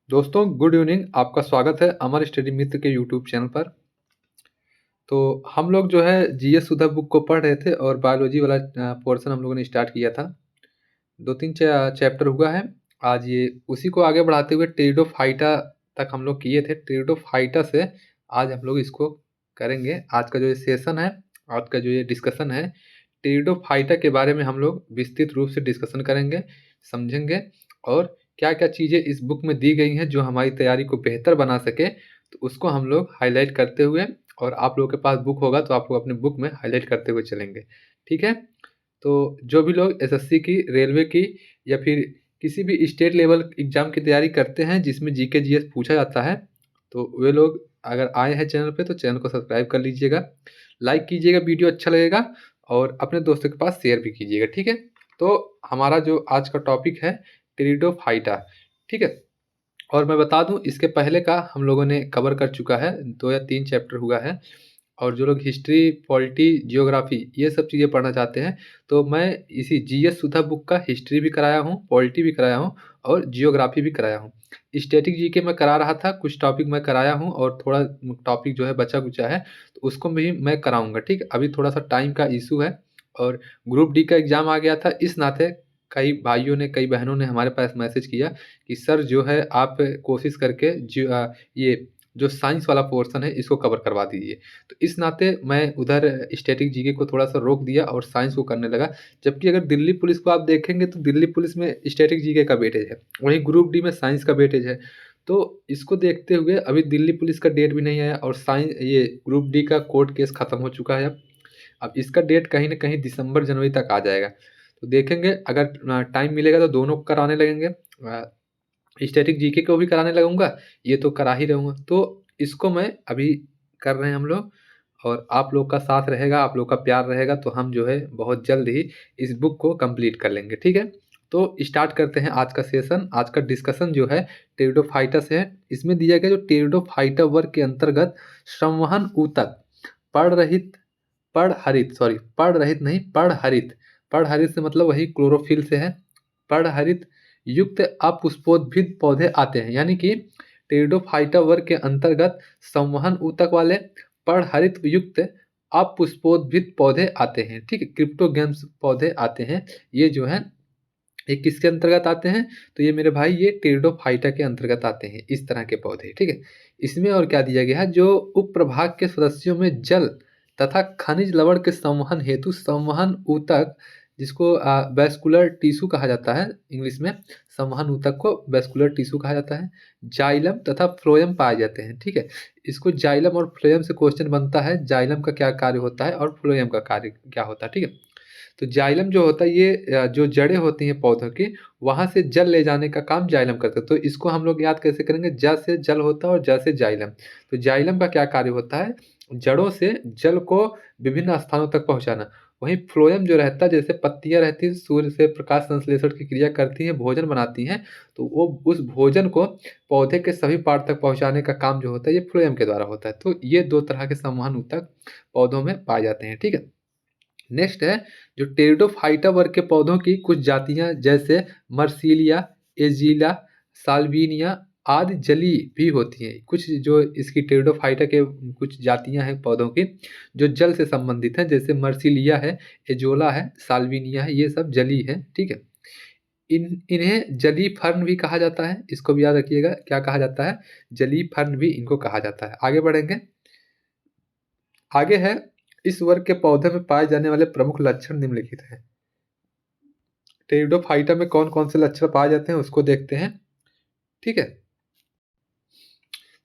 दोस्तों good evening. आपका स्वागत है अमर स्टडी मित्र के यूट्यूब चैनल पर। तो हम लोग जो है जीएस सुधा बुक को पढ़ रहे थे और बायोलॉजी वाला पोर्शन हम लोगों ने स्टार्ट किया था। 2-3 चैप्टर हुआ है। आज ये उसी को आगे बढ़ाते हुए टेरिडोफाइटा तक हम लोग किए थे। टेरिडोफाइटा से आज हम लोग इसको करेंगे। आज का जो ये सेशन है, आज का जो ये डिस्कशन है, टेरिडोफाइटा के बारे में हम लोग विस्तृत रूप से डिस्कशन करेंगे, समझेंगे और क्या-क्या चीज़ें इस बुक में दी गई हैं जो हमारी तैयारी को बेहतर बना सके, तो उसको हम लोग हाइलाइट करते हुए, और आप लोगों के पास बुक होगा तो आप लोग अपने बुक में हाइलाइट करते हुए चलेंगे। ठीक है? तो जो भी लोग एसएससी की, रेलवे की या फिर किसी भी स्टेट लेवल एग्ज़ाम की तैयारी करते हैं जिसमें जीके जीएस पूछा जाता है, तो वे लोग अगर आए हैं चैनल पे तो चैनल को सब्सक्राइब कर लीजिएगा, लाइक कीजिएगा, वीडियो अच्छा लगेगा और अपने दोस्तों के पास शेयर भी कीजिएगा। ठीक है? तो हमारा जो आज का टॉपिक है टेरिडोफाइटा। ठीक है? और मैं बता दूं, इसके पहले का हम लोगों ने कवर कर चुका है, 2 या 3 चैप्टर हुआ है। और जो लोग हिस्ट्री, पॉलिटी, जियोग्राफी ये सब चीज़ें पढ़ना चाहते हैं, तो मैं इसी जीएस सुधा बुक का हिस्ट्री भी कराया हूँ, पॉलिटी भी कराया हूँ और जियोग्राफी भी कराया हूँ। स्टैटिक जीके मैं करा रहा था, कुछ टॉपिक मैं कराया हूँ और थोड़ा टॉपिक जो है बचा-कुचा है, तो उसको भी मैं कराऊँगा। ठीक है? अभी थोड़ा-सा टाइम का इश्यू है और ग्रुप डी का एग्ज़ाम आ गया था, इस नाते कई भाइयों ने, कई बहनों ने हमारे पास मैसेज किया कि सर जो है आप कोशिश करके ये जो साइंस वाला पोर्शन है इसको कवर करवा दीजिए। तो इस नाते मैं उधर स्टैटिक जीके को थोड़ा-सा रोक दिया और साइंस को करने लगा। जबकि अगर दिल्ली पुलिस को आप देखेंगे तो दिल्ली पुलिस में स्टैटिक जीके का वेटेज है, वहीं ग्रुप डी में साइंस का वेटेज है। तो इसको देखते हुए अभी दिल्ली पुलिस का डेट भी नहीं आया और ये ग्रुप डी का कोर्ट केस खत्म हो चुका है अब। अब इसका डेट कहीं न कहीं दिसंबर, जनवरी तक आ जाएगा। तो देखेंगे, अगर टाइम मिलेगा तो दोनों को कराने लगेंगे। स्टैटिक जीके को भी कराने लगूँगा, ये तो करा ही रहूँगा। तो इसको मैं अभी कर रहे हैं हम लोग, और आप लोग का साथ रहेगा, आप लोग का प्यार रहेगा तो हम जो है बहुत जल्द ही इस बुक को कंप्लीट कर लेंगे। ठीक है? तो स्टार्ट करते हैं आज का सेशन। आज का डिस्कशन जो है टेरिडोफाइटा से है। इसमें दिया गया जो टेरिडोफाइटा वर्ग के अंतर्गत संवहन ऊतक, पर्णरहित पर्णरहित नहीं, पर्णहरित। पर्णहरित से मतलब वही क्लोरोफिल से है। पर्णहरित युक्त अपुष्पोद्भिद पौधे आते हैं, यानी कि टेरिडोफाइटा वर्ग के अंतर्गत संवहन ऊतक वाले पर्णहरित युक्त अपुष्पोद्भिद पौधे आते हैं। ठीक है? क्रिप्टोगैम्स पौधे आते हैं। ये जो है ये किसके अंतर्गत आते हैं? तो ये मेरे भाई ये टेरिडोफाइटा के अंतर्गत आते हैं, इस तरह के पौधे। ठीक है? इसमें और क्या दिया गया है, जो उपप्रभाग के सदस्यों में जल तथा खनिज लवण के संवहन हेतु संवहन ऊतक, जिसको वैस्कुलर टिश्यू कहा जाता है इंग्लिश में, संवहन ऊतक को वैस्कुलर टिश्यू कहा जाता है, जाइलम तथा फ्लोएम पाए जाते हैं। ठीक है? इसको जाइलम और फ्लोएम से क्वेश्चन बनता है, जाइलम का क्या कार्य होता है और फ्लोएम का कार्य क्या होता है। ठीक है? तो जाइलम जो होता है ये जो जड़ें होती हैं पौधों की, वहाँ से जल ले जाने का काम जाइलम करता है। तो इसको हम लोग याद कैसे करेंगे, ज से जल होता है और ज से जाइलम। तो जाइलम का क्या कार्य होता है, जड़ों से जल को विभिन्न स्थानों तक पहुँचाना। वहीं फ्लोएम जो रहता है, जैसे पत्तियाँ रहती हैं, सूर्य से प्रकाश संश्लेषण की क्रिया करती हैं, भोजन बनाती हैं, तो वो उस भोजन को पौधे के सभी पार्ट तक पहुँचाने का काम जो होता है ये फ्लोएम के द्वारा होता है। तो ये 2 तरह के संवहन ऊतक पौधों में पाए जाते हैं। ठीक है? नेक्स्ट है जो टेरिडोफाइटा वर्ग के पौधों की कुछ जातियां, जैसे मर्सिलिया, एजिला, साल्विनिया आदि जलीय भी होती हैं। कुछ जो इसकी टेरिडोफाइटा के कुछ जातियां हैं पौधों की जो जल से संबंधित हैं, जैसे मर्सिलिया है, एजोला है, साल्विनिया है, ये सब जलीय है। ठीक है? इन्हें जलीय फर्न भी कहा जाता है। इसको भी याद रखिएगा, क्या कहा जाता है, जलीय फर्न भी इनको कहा जाता है। आगे बढ़ेंगे। आगे है, इस वर्ग के पौधे में पाए जाने वाले प्रमुख लक्षण निम्नलिखित हैं। टेरिडोफाइटा में कौन कौन से लक्षण पाए जाते हैं उसको देखते हैं। ठीक है?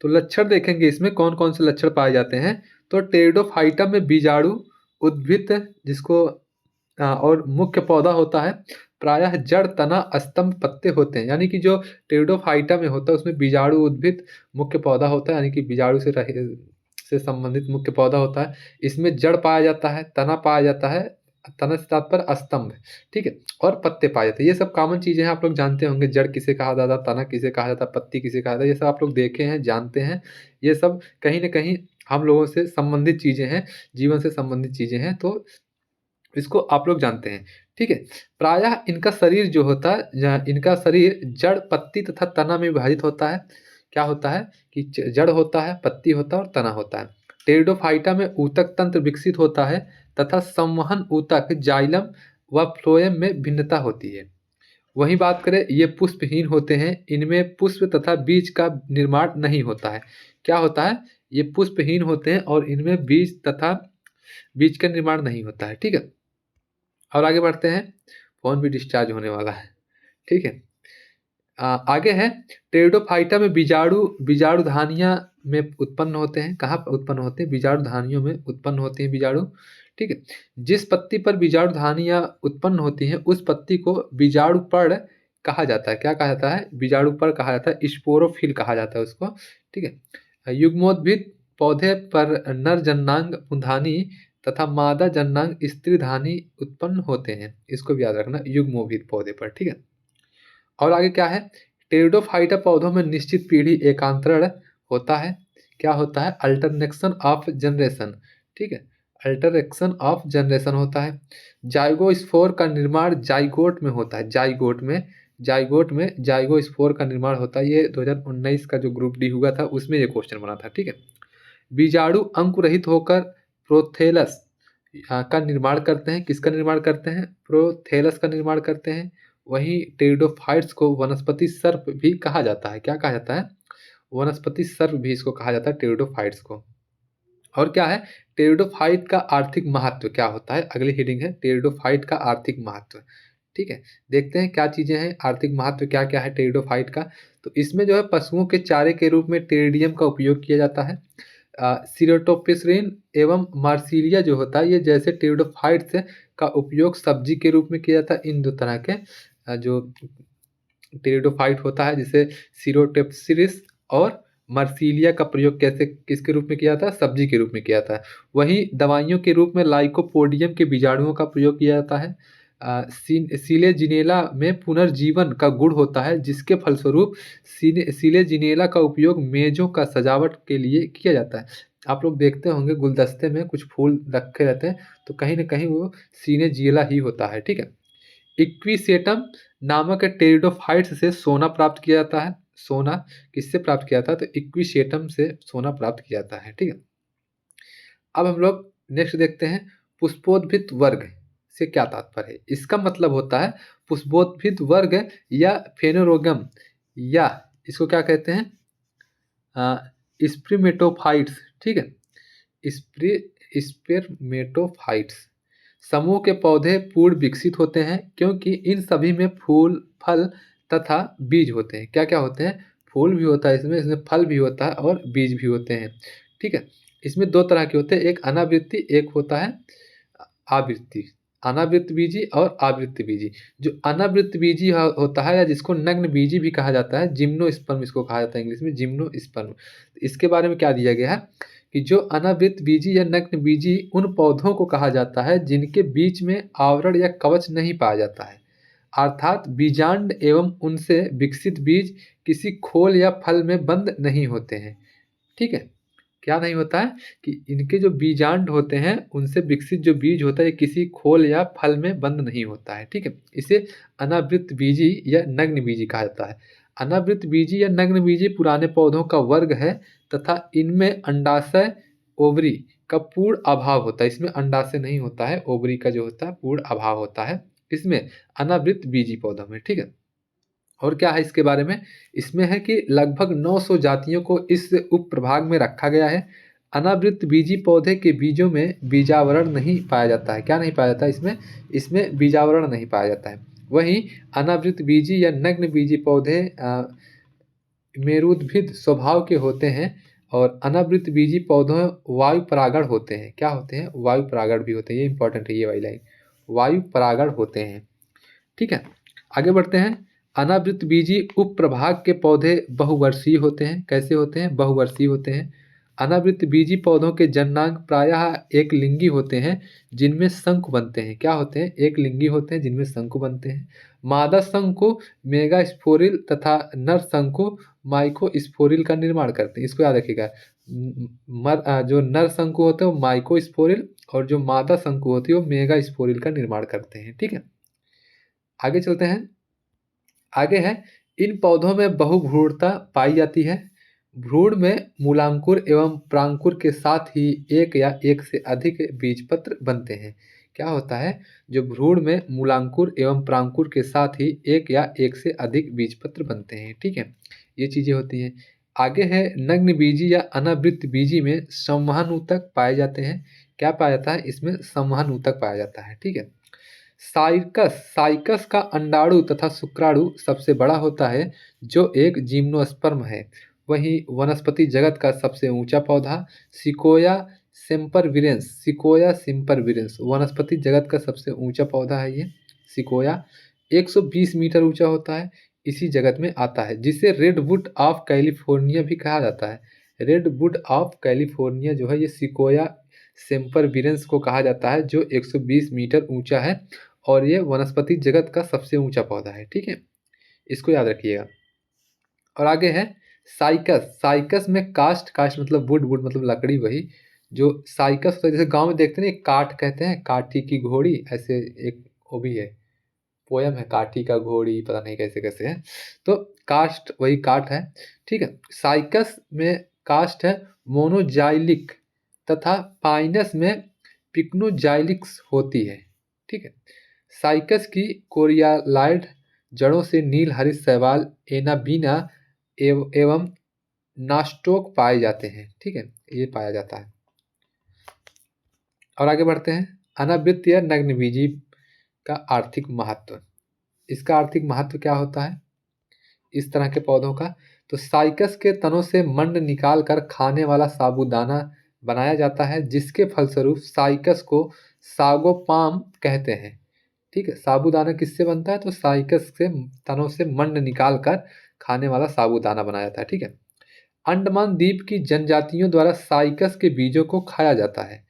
तो लक्षण देखेंगे इसमें कौन कौन से लक्षण पाए जाते हैं। तो टेरिडोफाइटा में बीजाणु उद्भिद, जिसको और मुख्य पौधा होता है, प्रायः जड़, तना, स्तंभ, पत्ते होते हैं। यानी कि जो टेरिडोफाइटा में होता है उसमें बीजाणु उद्भिद मुख्य पौधा होता है, यानी कि बीजाणु से संबंधित मुख्य पौधा होता है। इसमें जड़ पाया जाता है, तना पाया जाता है, तना से तात्पर्य स्तंभ। ठीक है? और पत्ते पाए जाते हैं। ये सब कॉमन चीज़ें हैं, आप लोग जानते होंगे। जड़ किसे कहा जाता है, तना किसे कहा जाता है, पत्ती किसे कहा जाता है, ये सब आप लोग देखे हैं, जानते हैं। ये सब कहीं न कहीं हम लोगों से संबंधित चीज़ें हैं, जीवन से संबंधित चीज़ें हैं, तो इसको आप लोग जानते हैं। ठीक है। प्रायः इनका शरीर जो होता है, इनका शरीर जड़, पत्ती तथा तना में विभाजित होता है। क्या होता है कि जड़ होता है, पत्ती होता है और तना होता है। टेरिडोफाइटा में ऊतक तंत्र विकसित होता है तथा संवहन ऊतक जाइलम व फ्लोएम में भिन्नता होती है। वहीं बात करें, ये पुष्पहीन होते हैं, इनमें पुष्प तथा बीज का निर्माण नहीं होता है। क्या होता है, ये पुष्पहीन होते हैं और इनमें बीज तथा बीज का निर्माण नहीं होता है। ठीक है, और आगे बढ़ते हैं। फ़ोन भी डिस्चार्ज होने वाला है। ठीक है। आगे है, टेरिडोफाइटा में बीजाणु धानियाँ में उत्पन्न होते हैं। कहाँ पर उत्पन्न होते हैं? बीजाणु धानियों में उत्पन्न होते हैं बीजाणु। ठीक है। जिस पत्ती पर बीजाणु धानियाँ उत्पन्न होती हैं, उस पत्ती को बीजाणुपर्ण कहा जाता है। क्या कहा जाता है? बीजाणुपर्ण कहा जाता है, स्पोरोफिल कहा जाता है उसको। ठीक है। युग्मोद्भिद पौधे पर नर जननांग पुंधानी तथा मादा जननांग स्त्रीधानी उत्पन्न होते हैं। इसको भी याद रखना, युग्मोद्भिद पौधे पर। ठीक है। और आगे क्या है, टेरिडोफाइटा पौधों में निश्चित पीढ़ी एकांतरण होता है। क्या होता है? अल्टरनेक्शन ऑफ जनरेशन। ठीक है, अल्टरेक्शन ऑफ जनरेशन होता है। जाइगोस्पोर का निर्माण जाइगोट में होता है। जाइगोट में जाइगोस्पोर का निर्माण होता है। ये 2019 का जो ग्रुप डी हुआ था उसमें ये क्वेश्चन बना था। ठीक है। बीजाणु अंकुरहित होकर प्रोथेलस का निर्माण करते हैं। किसका निर्माण करते हैं? प्रोथेलस का निर्माण करते हैं। वहीं टेरिडोफाइट्स को वनस्पति सर्प भी कहा जाता है। क्या कहा जाता है? वनस्पति सर्प भी इसको कहा जाता है, टेरिडोफाइट्स को। और क्या है, टेरिडोफाइट का आर्थिक महत्व क्या होता है? अगली हेडिंग है टेरिडोफाइट का आर्थिक महत्व। ठीक है, देखते हैं क्या चीज़ें हैं, आर्थिक महत्व क्या क्या है टेरिडोफाइट का। तो इसमें जो है पशुओं के चारे के रूप में टेरिडियम का उपयोग किया जाता है। सीरोटोपिसरिन एवं मार्सिलिया जो होता है, ये जैसे टेरिडोफाइट्स का उपयोग सब्जी के रूप में किया जाता है। इन दो तरह के जो टेरिडोफाइट होता है, जिसे सीरोटेप्सिरिस और मार्सिलिया का प्रयोग कैसे किसके रूप में किया जाता है? सब्जी के रूप में किया जाता है। वहीं दवाइयों के रूप में लाइकोपोडियम के बीजाणुओं का प्रयोग किया जाता है। सिलेजिनेला में पुनर्जीवन का गुण होता है, जिसके फलस्वरूप सिलेजिनेला का उपयोग मेजों का सजावट के लिए किया जाता है। आप लोग देखते होंगे गुलदस्ते में कुछ फूल रखे रहते हैं, तो कहीं ना कहीं वो सिनेजिएला ही होता है। ठीक है। इक्विसेटम नामक टेरिडोफाइट्स से सोना प्राप्त किया जाता है। सोना किससे प्राप्त किया जाता है? तो इक्विसेटम से सोना प्राप्त किया जाता है। ठीक है। अब हम लोग नेक्स्ट देखते हैं, पुष्पोद्भिद वर्ग से क्या तात्पर्य है। इसका मतलब होता है पुष्पोद्भिद वर्ग या फेनोरोगम, या इसको क्या कहते हैं? स्प्रिमेटोफाइट्स। ठीक है, स्पेरमेटोफाइट्स समूह के पौधे पूर्ण विकसित होते हैं, क्योंकि इन सभी में फूल, फल तथा बीज होते हैं। क्या क्या होते हैं? फूल भी होता है इसमें फल भी होता है और बीज भी होते हैं। ठीक है। इसमें दो तरह के होते हैं, एक अनावृत्ति, एक होता है आवृत्ति। अनावृत्त बीजी और आवृत्त बीजी। जो अनावृत्त बीजी होता है, या जिसको नग्न बीजी भी कहा जाता है, जिम्नोस्पर्म इसको कहा जाता है इंग्लिश में, जिम्नोस्पर्म। इसके बारे में क्या दिया गया है कि जो अनावृत्त बीजी या नग्न बीजी उन पौधों को कहा जाता है जिनके बीच में आवरण या कवच नहीं पाया जाता है, अर्थात बीजांड एवं उनसे विकसित बीज किसी खोल या फल में बंद नहीं होते हैं। ठीक है, क्या नहीं होता है कि इनके जो बीजांड होते हैं उनसे विकसित जो बीज होता है किसी खोल या फल में बंद नहीं होता है। ठीक है, इसे अनावृत्त बीजी या नग्न बीजी कहा जाता है। अनावृत्त बीजी या नग्न बीजी पुराने पौधों का वर्ग है तथा इनमें अंडाशय, ओवरी का पूर्ण अभाव होता है। इसमें अंडाशय नहीं होता है, ओवरी का जो होता है पूर्ण अभाव होता है इसमें अनावृत्त बीजी पौधों में। ठीक है। और क्या है इसके बारे में? इसमें है कि लगभग 900 जातियों को इस उप प्रभाग में रखा गया है। अनावृत्त बीजी पौधे के बीजों में बीजावरण नहीं पाया जाता है। क्या नहीं पाया जाता है इसमें? इसमें बीजावरण नहीं पाया जाता है। वहीं अनावृत्त बीजी या नग्न बीजी पौधे मेरुद्भिद स्वभाव के होते हैं और अनावृत्त बीजी पौधों वायु परागण होते हैं। क्या होते हैं? वायु परागण भी होते हैं। ये इंपॉर्टेंट है ये वाली लाइन, वायु परागण होते हैं। ठीक है, आगे बढ़ते हैं। अनावृत्त बीजी उप प्रभाग के पौधे बहुवर्षीय होते हैं। कैसे होते हैं? बहुवर्षीय होते हैं। अनावृत्त बीजी पौधों के जननांग प्रायः एक लिंगी होते हैं जिनमें शंकु बनते हैं। क्या होते हैं? एक लिंगी होते हैं जिनमें शंकु बनते हैं। मादा शंकु मेगास्पोरिल तथा नर शंकु माइकोस्पोरिल का निर्माण करते हैं। इसको याद रखिएगा, जो नर शंकु होते हैं वो माइकोस्पोरिल और जो मादा शंकु होती है वो मेगास्पोरिल का निर्माण करते हैं। ठीक है। आगे चलते हैं। आगे है, इन पौधों में बहुभ्रूणता पाई जाती है। भ्रूण में मूलांकुर एवं प्रांकुर के साथ ही एक या एक से अधिक बीजपत्र बनते हैं। क्या होता है, जो भ्रूण में मूलांकुर एवं प्रांकुर के साथ ही एक या एक से अधिक बीजपत्र बनते हैं। ठीक है, ये चीजें होती हैं। आगे है, नग्न बीजी या अनावृत बीजी में संवहन ऊतक पाए जाते हैं। क्या पाया जाता है, इसमें संवहन ऊतक पाया जाता है। ठीक है। साइकस साइकस का अंडाणु तथा शुक्राणु सबसे बड़ा होता है, जो एक जिम्नोस्पर्म है। वहीं वनस्पति जगत का सबसे ऊंचा पौधा सिकोया सिकोया सिम्परविरेंस वनस्पति जगत का सबसे ऊंचा पौधा है। ये सिकोया 120 मीटर ऊंचा होता है, इसी जगत में आता है, जिसे रेडवुड ऑफ कैलिफोर्निया भी कहा जाता है। रेडवुड ऑफ कैलिफोर्निया जो है, ये सिकोया सेम्परविरेंस को कहा जाता है, जो 120 मीटर ऊंचा है और ये वनस्पति जगत का सबसे ऊंचा पौधा है। ठीक है, इसको याद रखिएगा। और आगे है, साइकस साइकस में कास्ट कास्ट मतलब वुड वुड मतलब लकड़ी, वही जो साइकस होता है, जैसे गांव में देखते हैं ना, एक काठ कहते हैं, काठी की घोड़ी, ऐसे एक वो भी है, पोयम है, काठी का घोड़ी, पता नहीं कैसे कैसे है। तो कास्ट वही काठ है। ठीक है, साइकस में कास्ट है मोनोजाइलिक तथा पाइनस में पिक्नोजाइलिक्स होती है। ठीक है, साइकस की कोरियालाइड जड़ों से नील हरित शैवाल एनाबीना एवं नास्टोक पाए जाते हैं। ठीक है, ये पाया जाता है। और आगे बढ़ते हैं, अनावृत या नग्नबीजी का आर्थिक महत्व। इसका आर्थिक महत्व क्या होता है इस तरह के पौधों का, तो साइकस के तनों से मंड निकाल कर खाने वाला साबूदाना बनाया जाता है, जिसके फलस्वरूप साइकस को सागोपाम कहते हैं। ठीक है, साबूदाना किससे बनता है, तो साइकस से तनों से मंड निकाल कर खाने वाला साबूदाना बनाया जाता है। ठीक है, अंडमान द्वीप की जनजातियों द्वारा साइकस के बीजों को खाया जाता है।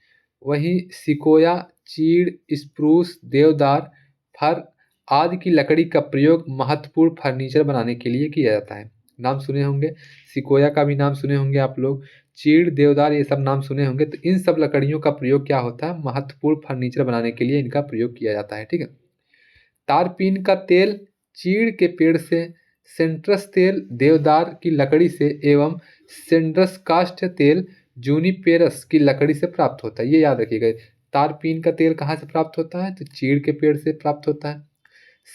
वहीं सिकोया, चीड़, स्प्रूस, देवदार, फर आदि की लकड़ी का प्रयोग महत्वपूर्ण फर्नीचर बनाने के लिए किया जाता है। नाम सुने होंगे, सिकोया का भी नाम सुने होंगे आप लोग, चीड़, देवदार, ये सब नाम सुने होंगे। तो इन सब लकड़ियों का प्रयोग क्या होता है, महत्वपूर्ण फर्नीचर बनाने के लिए इनका प्रयोग किया जाता है। ठीक है, तारपीन का तेल चीड़ के पेड़ से, सेंट्रस तेल देवदार की लकड़ी से एवं सेंड्रस काष्ठ तेल जूनिपेरस की लकड़ी से प्राप्त होता है। ये याद रखिएगा। तारपीन का तेल कहाँ से प्राप्त होता है, तो चीड़ के पेड़ से प्राप्त होता है।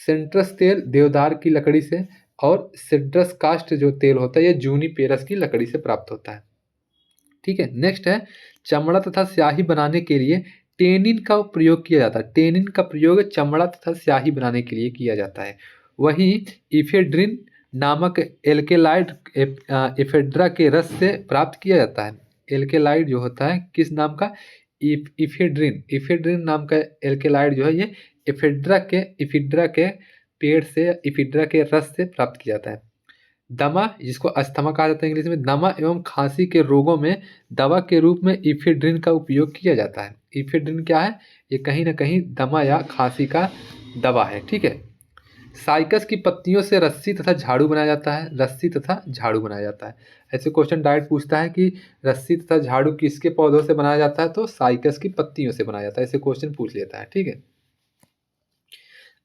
सेंट्रस तेल देवदार की लकड़ी से, और सेंट्रस काष्ठ जो तेल होता है ये जूनिपेरस की लकड़ी से प्राप्त होता है। ठीक है, नेक्स्ट है, चमड़ा तथा स्याही बनाने के लिए टेनिन का प्रयोग किया जाता है। टेनिन का प्रयोग चमड़ा तथा स्याही बनाने के लिए किया जाता है। वहीं इफेड्रिन नामक एल्केलाइड इफेड्रा के रस से प्राप्त किया जाता है। एल्केलाइड जो होता है किस नाम का, इफेड्रिन इफेड्रिन नाम का एल्केलाइड जो है, ये इफिड्रा के पेड़ से, इफिड्रा के रस से प्राप्त किया जाता है। दमा, जिसको अस्थमा कहा जाता है इंग्लिश में, दमा एवं खांसी के रोगों में दवा के रूप में इफेड्रिन का उपयोग किया जाता है। इफेड्रिन क्या है, ये कहीं ना कहीं दमा या खांसी का दवा है। ठीक है, साइकस की पत्तियों से रस्सी तथा झाड़ू बनाया जाता है। रस्सी तथा झाड़ू बनाया जाता है। ऐसे क्वेश्चन डायरेक्ट पूछता है कि रस्सी तथा झाड़ू किसके पौधों से बनाया जाता है, तो साइकस की पत्तियों से बनाया जाता है। ऐसे क्वेश्चन पूछ लेता है। ठीक है,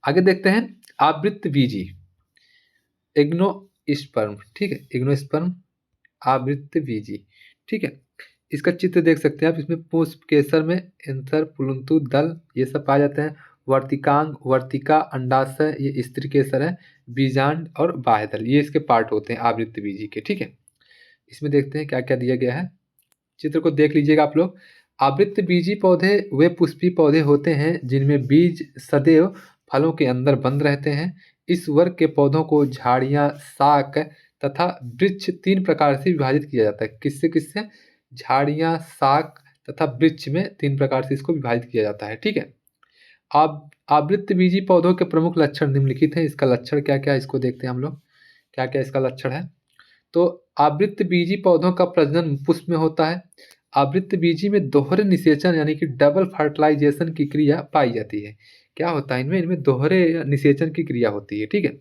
आगे देखते हैं, आवृत्त बीजी इग्नोस्पर्म। ठीक है, इग्नोस्पर्म आवृत्त बीजी। ठीक है, इसका चित्र देख सकते हैं आप, इसमें पुष्प, केसर में एंथर, पुलंतु, दल, ये सब पाए जाते हैं। वर्तिकांग, वर्तिका, अंडाशय, ये स्त्री केसर है। बीजांड और बाह्यदल, ये इसके पार्ट होते हैं आवृत्त बीजी के। ठीक है, इसमें देखते हैं क्या क्या दिया गया है, चित्र को देख लीजिएगा आप लोग। आवृत्त बीजी पौधे वे पुष्पी पौधे होते हैं जिनमें बीज सदैव फलों के अंदर बंद रहते हैं। इस वर्ग के पौधों को झाड़ियाँ, शाक तथा वृक्ष तीन प्रकार से विभाजित किया जाता है। किससे किससे, झाड़ियाँ, शाक तथा वृक्ष में तीन प्रकार से इसको विभाजित किया जाता है। ठीक है, आवृत्त बीजी पौधों के प्रमुख लक्षण निम्नलिखित हैं। इसका लक्षण क्या क्या है, इसको देखते हैं हम लोग, क्या क्या इसका लक्षण है। तो आवृत्त बीजी पौधों का प्रजनन पुष्प में होता है। आवृत्त बीजी में दोहरे निषेचन यानी कि डबल फर्टिलाइजेशन की क्रिया पाई जाती है। क्या होता है इनमें, इनमें दोहरे निषेचन की क्रिया होती है। ठीक है,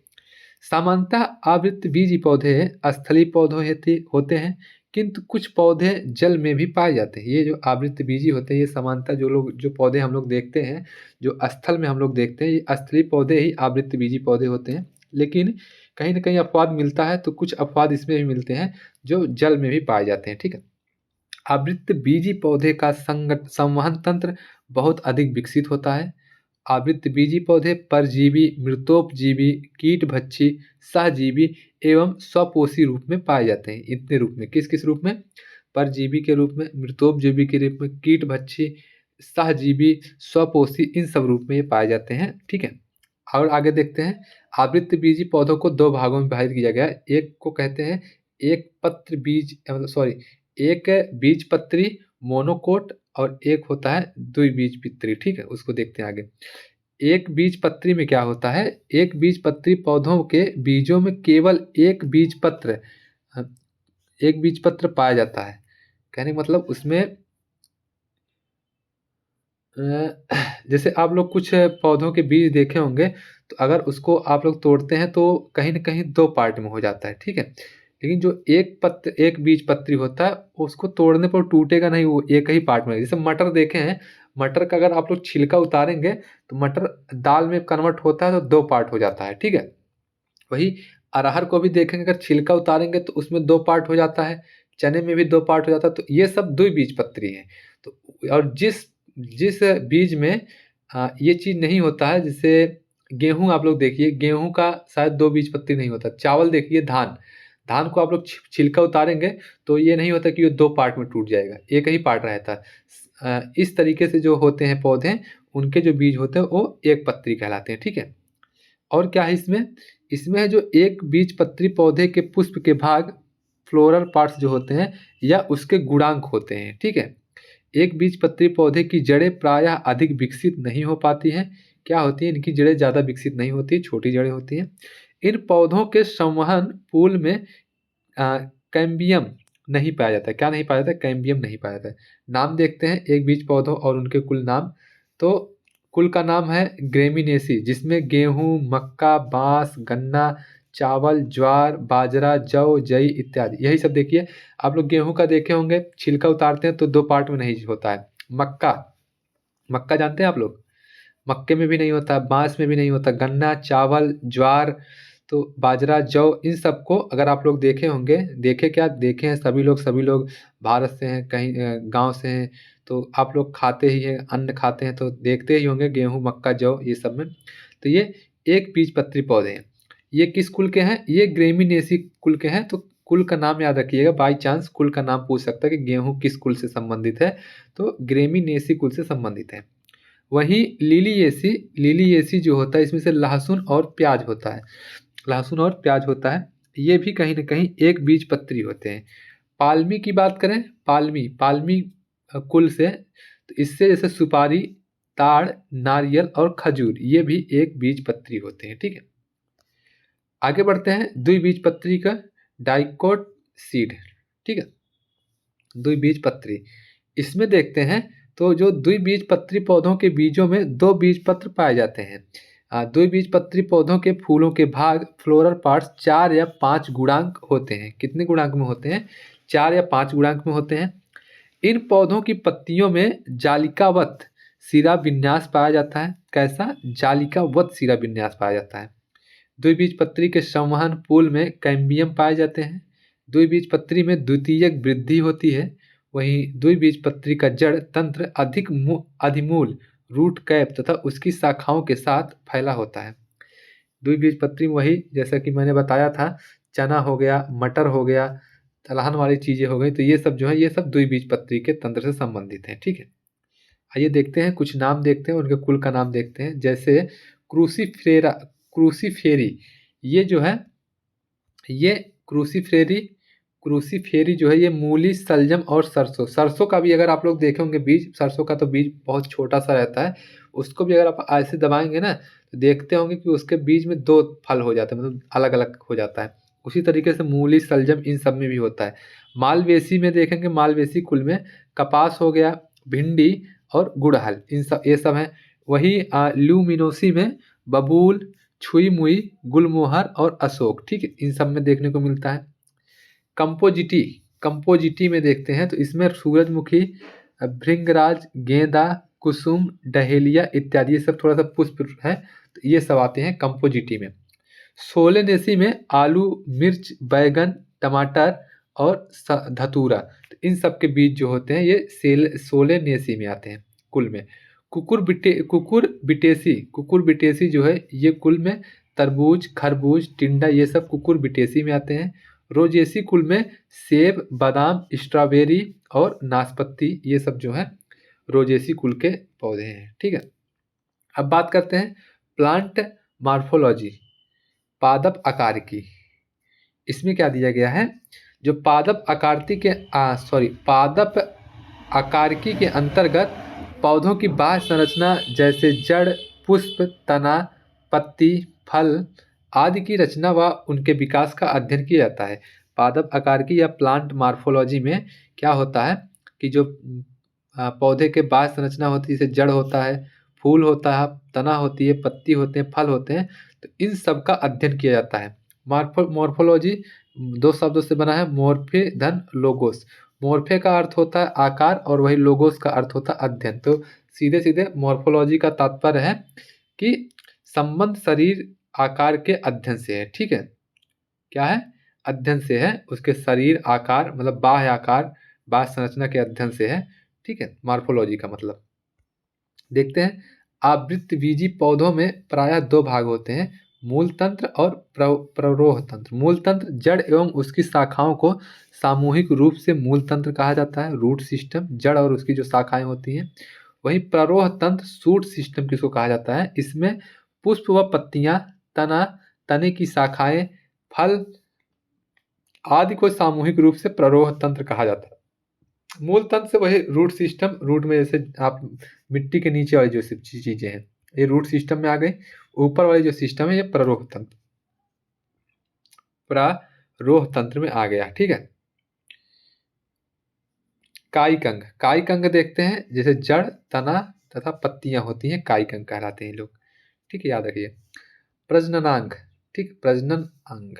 सामान्यतः आवृत्त बीजी पौधे स्थलीय पौधे होते हैं, किंतु कुछ पौधे जल में भी पाए जाते हैं। ये जो आवृतबीजी होते हैं, ये सामान्यतः जो पौधे हम लोग देखते हैं, जो स्थल में हम लोग देखते हैं, ये स्थलीय पौधे ही आवृतबीजी पौधे होते हैं। लेकिन कहीं न कहीं अपवाद मिलता है, तो कुछ अपवाद इसमें भी मिलते हैं, जो जल में भी पाए जाते हैं, ठीक है? आवृतबीजी पौधे का संवहन तंत्र बहुत अधिक विकसित होता है। आवृतबीजी पौधे परजीवी, मृतोपजीवी, कीटभक्षी, सहजीवी एवं स्वपोषी रूप में पाए जाते हैं। इतने रूप में, किस-किस रूप में? परजीवी के रूप में, मृतोपजीवी के रूप में, कीटभक्षी, सहजीवी, स्वपोषी, इन सब रूप में ये पाए जाते हैं, ठीक है? और आगे देखते हैं, आवृतबीजी पौधों को 2 भागों में विभाजित किया गया है। एक को कहते हैं एक पत्र बीज, मतलब सॉरी, एक बीजपत्री मोनोकोट और एक होता है द्विबीजपत्री, ठीक है? उसको देखते हैं आगे। एक बीजपत्री में क्या होता है? एक बीजपत्री पौधों के बीजों में केवल एक बीजपत्र एक बीजपत्र पाया जाता है। कहने का मतलब उसमें जैसे आप लोग कुछ पौधों के बीज देखे होंगे, तो अगर उसको आप लोग तोड़ते हैं तो कहीं न कहीं 2 पार्ट में हो जाता है, ठीक है? लेकिन जो एक बीजपत्री होता है, उसको तोड़ने पर टूटेगा नहीं, वो एक ही पार्ट में। जैसे मटर देखे हैं, मटर का अगर आप लोग छिलका उतारेंगे, तो मटर दाल में कन्वर्ट होता है तो 2 पार्ट हो जाता है, ठीक है? वही अरहर को भी देखेंगे, अगर छिलका उतारेंगे तो उसमें 2 पार्ट हो जाता है, चने में भी 2 पार्ट हो जाता है, तो ये सब द्विबीजपत्री हैं। तो और जिस जिस बीज में ये चीज़ नहीं होता है, जैसे गेहूँ आप लोग देखिए, गेहूँ का शायद 2 बीजपत्री नहीं होता। चावल देखिए, धान, धान को आप लोग छिलका उतारेंगे तो ये नहीं होता कि ये 2 पार्ट में टूट जाएगा, एक ही पार्ट रहता है। इस तरीके से जो होते हैं पौधे, उनके जो बीज होते हैं वो एक पत्री कहलाते हैं, ठीक है? और क्या है इसमें? इसमें है जो एक बीजपत्री पौधे के पुष्प के भाग, फ्लोरल पार्ट्स जो होते हैं, या उसके गुणांक होते हैं, ठीक है? एक बीजपत्री पौधे की जड़ें प्रायः अधिक विकसित नहीं हो पाती हैं। क्या होती हैं? इनकी जड़ें ज़्यादा विकसित नहीं होती, छोटी जड़ें होती हैं। इन पौधों के संवहन पूल में कैम्बियम नहीं पाया जाता है। क्या नहीं पाया जाता है? कैम्बियम नहीं पाया जाता है। नाम देखते हैं एक बीज पौधों और उनके कुल नाम। तो कुल का नाम है ग्रेमिनेसी, जिसमें गेहूँ, मक्का, बाँस, गन्ना, चावल, ज्वार, बाजरा, जौ, जई इत्यादि। यही सब देखिए, आप लोग गेहूँ का देखे होंगे, छिलका उतारते हैं तो 2 पार्ट में नहीं होता है। मक्का, मक्का जानते हैं आप लोग? मक्के में भी नहीं होता, बाँस में भी नहीं होता, गन्ना, चावल, ज्वार, तो बाजरा, जौ, इन सबको अगर आप लोग देखे होंगे, देखे क्या? देखे हैं सभी लोग भारत से हैं, कहीं गाँव से हैं, तो आप लोग खाते ही हैं, अन्न खाते हैं तो देखते ही होंगे गेहूँ, मक्का, जौ ये सब में। तो ये एक बीजपत्री पौधे हैं। ये किस कुल के हैं? ये ग्रेमिनेसी कुल के हैं, तो कुल का नाम याद रखिएगा, बाय चांस कुल का नाम पूछ सकता है कि गेहूँ किस कुल से संबंधित है, तो ग्रेमिनेसी कुल से संबंधित है। वहीं लिलियेसी जो होता है, इसमें से लहसुन और प्याज होता है। लहसुन और प्याज होता है, ये भी कहीं न कहीं एक बीजपत्री होते हैं। पालमी की बात करें, पालमी कुल से, तो इससे जैसे सुपारी, ताड़, नारियल और खजूर, ये भी एक बीजपत्री होते हैं, ठीक है? आगे बढ़ते हैं, द्विबीजपत्री का डाइकोट सीड, ठीक है? द्विबीजपत्री, इसमें देखते हैं, तो जो द्विबीजपत्री पौधों के बीजों में 2 बीजपत्र पाए जाते हैं। द्विबीजपत्री पौधों के फूलों के भाग, फ्लोरल पार्ट्स 4 या 5 गुणांक होते हैं। कितने गुणांक में होते हैं? 4 या 5 गुणांक में होते हैं। इन पौधों की पत्तियों में जालिकावत सिरा विन्यास पाया जाता है। कैसा? जालिकावत सिरा विन्यास पाया जाता है। द्विबीजपत्री के संवहन पूल में कैम्बियम पाए जाते हैं। द्विबीजपत्री में द्वितीयक वृद्धि होती है। वहीं द्विबीजपत्री का जड़ तंत्र अधिमूल, रूट कैप तथा उसकी शाखाओं के साथ फैला होता है। द्विबीजपत्री में वही, जैसा कि मैंने बताया था, चना हो गया, मटर हो गया, दलहन वाली चीज़ें हो गई, तो ये सब जो है, ये सब द्विबीजपत्री के तंत्र से संबंधित हैं, ठीक है? आइए देखते हैं, कुछ नाम देखते हैं, उनके कुल का नाम देखते हैं। जैसे क्रूसीफेरी, ये जो है, ये क्रूसीफेरी क्रूसीफेरी जो है, ये मूली, शलजम और सरसों, सरसों का भी अगर आप लोग देखे होंगे बीज, सरसों का तो बीज बहुत छोटा सा रहता है, उसको भी अगर आप ऐसे दबाएंगे ना, तो देखते होंगे कि उसके बीज में 2 फल हो जाते हैं, मतलब अलग अलग हो जाता है। उसी तरीके से मूली, शलजम, इन सब में भी होता है। मालवेसी में देखेंगे, मालवेसी कुल में कपास हो गया, भिंडी और गुड़हल, इन सब, ये सब हैं। वही ल्यूमिनोसी में बबूल, छुई मुई, गुलमोहर और अशोक, ठीक है? इन सब में देखने को मिलता है। कंपोजिटी, कंपोजिटी में देखते हैं तो इसमें सूरजमुखी, भृंगराज, गेंदा, कुसुम, डहेलिया इत्यादि ये सब थोड़ा सा पुष्प है, तो ये सब आते हैं कंपोजिटी में। सोलेनेसी में आलू, मिर्च, बैगन, टमाटर और धतूरा, तो इन सब के बीज जो होते हैं ये सोलेनेसी में आते हैं कुल में। कुकुर बिटेसी जो है ये कुल में तरबूज, खरबूज, टिंडा ये सब कुकुर बिटेसी में आते हैं। रोजेसी कुल में सेब, बादाम, स्ट्रॉबेरी और नाशपाती ये सब जो है रोजेसी कुल के पौधे हैं। ठीक है, अब बात करते हैं प्लांट मॉर्फोलॉजी, पादप आकार की। इसमें क्या दिया गया है, जो पादप आकारिकी के अंतर्गत पौधों की बाह्य संरचना जैसे जड़, पुष्प, तना, पत्ती, फल आदि की रचना व उनके विकास का अध्ययन किया जाता है। पादप आकारिकी या प्लांट मॉर्फोलॉजी में क्या होता है कि जो पौधे के बाह्य संरचना होती है, जैसे जड़ होता है, फूल होता है, तना होती है, पत्ती होते हैं, फल होते हैं, तो इन सब का अध्ययन किया जाता है। मॉर्फोलॉजी दो शब्दों से बना है, मोर्फे धन लोगोस। मोर्फे का अर्थ होता है आकार और वही लोगोस का अर्थ होता है अध्ययन। तो सीधे सीधे मॉर्फोलॉजी का तात्पर्य है कि संबंध शरीर आकार के अध्ययन से है। ठीक है, क्या है, अध्ययन से है, उसके शरीर आकार मतलब बाह्य आकार, बाह्य संरचना के अध्ययन से है। ठीक है, मॉर्फोलॉजी का मतलब। देखते हैं, आवृतबीजी पौधों में प्रायः दो भाग होते हैं, मूल तंत्र और प्ररोह तंत्र। मूल तंत्र जड़ एवं उसकी शाखाओं को सामूहिक रूप से मूल तंत्र कहा जाता है, रूट सिस्टम, जड़ और उसकी जो शाखाएं होती हैं। वहीं प्ररोह तंत्र शूट सिस्टम किसको कहा जाता है, इसमें पुष्प व पत्तियां, तना, तने की शाखाएं, फल आदि को सामूहिक रूप से प्ररोह तंत्र कहा जाता है। मूल तंत्र से वही रूट सिस्टम, रूट में जैसे आप मिट्टी के नीचे वाली जो चीजें हैं ये रूट सिस्टम में आ गई, ऊपर वाली जो सिस्टम है ये प्ररोह तंत्र, प्ररोह तंत्र में आ गया। ठीक है, कायिक अंग, कायिक अंग देखते हैं, जैसे जड़, तना तथा पत्तियां होती हैं, कायिक अंग कहलाते हैं लोग। ठीक है, याद रखिए। प्रजननांग, ठीक, प्रजनन अंग।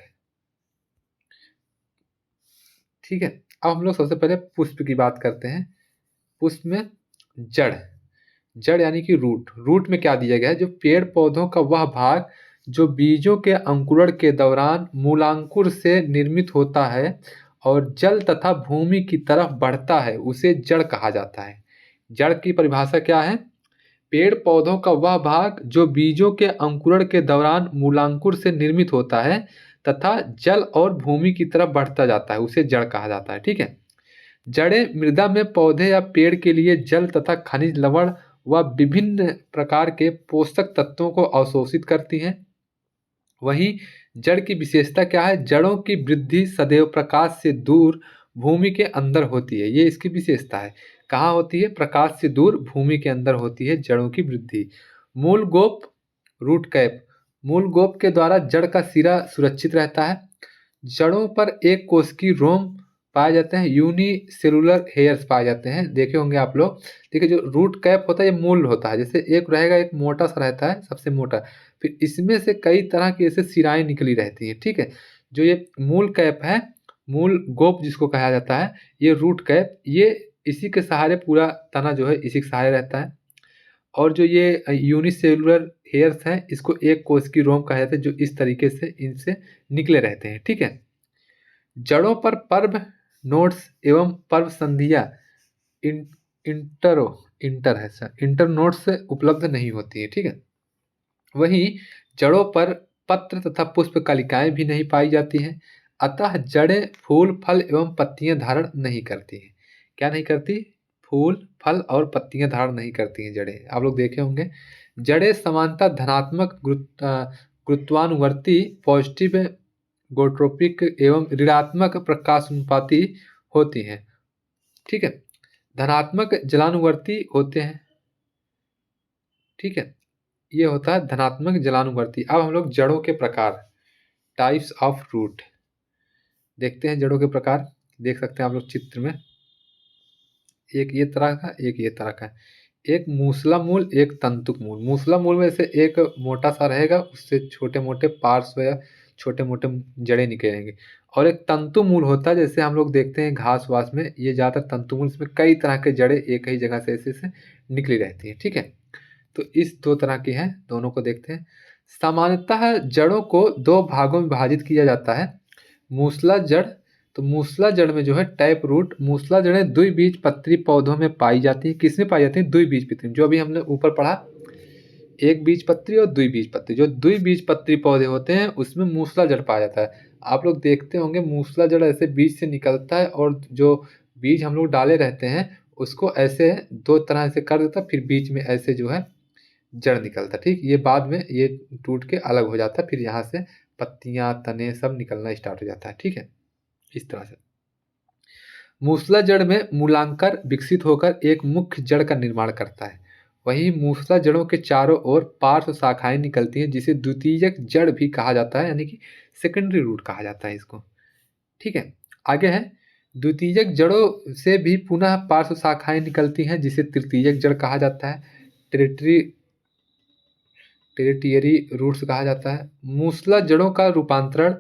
ठीक है, अब हम लोग सबसे पहले पुष्प की बात करते हैं। पुष्प में जड़, जड़ यानी कि रूट। रूट में क्या दिया गया है, जो पेड़ पौधों का वह भाग जो बीजों के अंकुरण के दौरान मूलांकुर से निर्मित होता है और जल तथा भूमि की तरफ बढ़ता है, उसे जड़ कहा जाता है। जड़ की परिभाषा क्या है, पेड़ पौधों का वह भाग जो बीजों के अंकुरण के दौरान मूलांकुर से निर्मित होता है तथा जल और भूमि की तरफ बढ़ता जाता है, उसे जड़ कहा जाता है। ठीक है, जड़ें मृदा में पौधे या पेड़ के लिए जल तथा खनिज लवण व विभिन्न प्रकार के पोषक तत्वों को अवशोषित करती हैं। वहीं जड़ की विशेषता क्या है, जड़ों की वृद्धि सदैव प्रकाश से दूर भूमि के अंदर होती है, ये इसकी विशेषता है। कहाँ होती है, प्रकाश से दूर भूमि के अंदर होती है जड़ों की वृद्धि। मूल गोप, रूट कैप, मूल गोप के द्वारा जड़ का सिरा सुरक्षित रहता है। जड़ों पर एक कोशिकीय रोम पाए जाते हैं, यूनिसेलुलर हेयर्स पाए जाते हैं, देखे होंगे आप लोग। देखिए, जो रूट कैप होता है ये मूल होता है, जैसे एक रहेगा, एक मोटा सा रहता है सबसे मोटा, फिर इसमें से कई तरह की ऐसे सिराएं निकली रहती हैं। ठीक है, जो ये मूल कैप है, मूल गोप जिसको कहा जाता है, ये रूट कैप, ये इसी के सहारे पूरा तना जो है इसी के सहारे रहता है। और जो ये यूनिसेलुलर हेयर्स हैं, इसको एक कोशिकीय रोम कहा जाता है, जो इस तरीके से इनसे निकले रहते हैं। ठीक है, जड़ों पर पर्व नोड्स एवं पर्व संधियां इन, इंटरो इंटर है सर इंटर नोड्स से उपलब्ध नहीं होती है। ठीक है, वहीं जड़ों पर पत्र तथा पुष्प कलिकाएं भी नहीं पाई जाती हैं, अतः जड़ें फूल, फल एवं पत्तियां धारण नहीं करती हैं। क्या नहीं करती, फूल, फल और पत्तियां धारण नहीं करती हैं जड़ें। आप लोग देखे होंगे, जड़ें समानतः धनात्मक गुरुत्वानुवर्ती, पॉजिटिव गोट्रोपिक एवं ऋणात्मक प्रकाशानुपाती होती हैं। ठीक है, धनात्मक जलानुवर्ती होते हैं। ठीक है, ये होता है धनात्मक जलानुवर्ती। अब हम लोग जड़ों के प्रकार, टाइप्स ऑफ रूट देखते हैं। जड़ों के प्रकार देख सकते हैं आप लोग चित्र में, एक ये तरह का, एक ये तरह का, एक मूसला मूल, एक तंतुक मूल। मूसला मूल में से एक मोटा सा रहेगा, उससे छोटे मोटे पार्श्व या छोटे मोटे जड़ें निकलेंगे, और एक तंतु मूल होता है, जैसे हम लोग देखते हैं घास वास में, ये ज़्यादातर तंतु मूल, इसमें कई तरह के जड़ें एक ही जगह से ऐसे से निकली रहती हैं, ठीक है। तो इस दो तरह की हैं, दोनों को देखते हैं। सामान्यतः जड़ों को दो भागों में विभाजित किया जाता है। मूसला जड़, तो मूसला जड़ में जो है टैप रूट, मूसला जड़ें द्विबीजपत्री पौधों में पाई जाती है। किसमें पाई जाती है? द्विबीजपत्री, जो अभी हमने ऊपर पढ़ा, एक बीजपत्री और द्विबीजपत्री। जो द्विबीजपत्री पौधे होते हैं उसमें मूसला जड़ पाया जाता है। आप लोग देखते होंगे मूसला जड़ ऐसे बीज से निकलता है, और जो बीज हम लोग डाले रहते हैं उसको ऐसे दो तरह से कर देता है, फिर बीच में ऐसे जो है जड़ निकलता है, ठीक। ये बाद में ये टूट के अलग हो जाता है, फिर यहाँ से पत्तियां तने सब निकलना स्टार्ट हो जाता है, ठीक है, इस तरह से। मूसला जड़ में मूलांकर विकसित होकर एक मुख्य जड़ का निर्माण करता है। वहीं मूसला जड़ों के चारों ओर पार्श्व शाखाएं निकलती हैं, जिसे द्वितीयक जड़ भी कहा जाता है, यानी कि सेकेंडरी रूट कहा जाता है इसको, ठीक है। आगे है, द्वितीयक जड़ों से भी पुनः पार्श्व शाखाएं निकलती हैं, जिसे तृतीयक जड़ कहा जाता है, टेरिटियरी रूट्स कहा जाता है। मूसला जड़ों का रूपांतरण,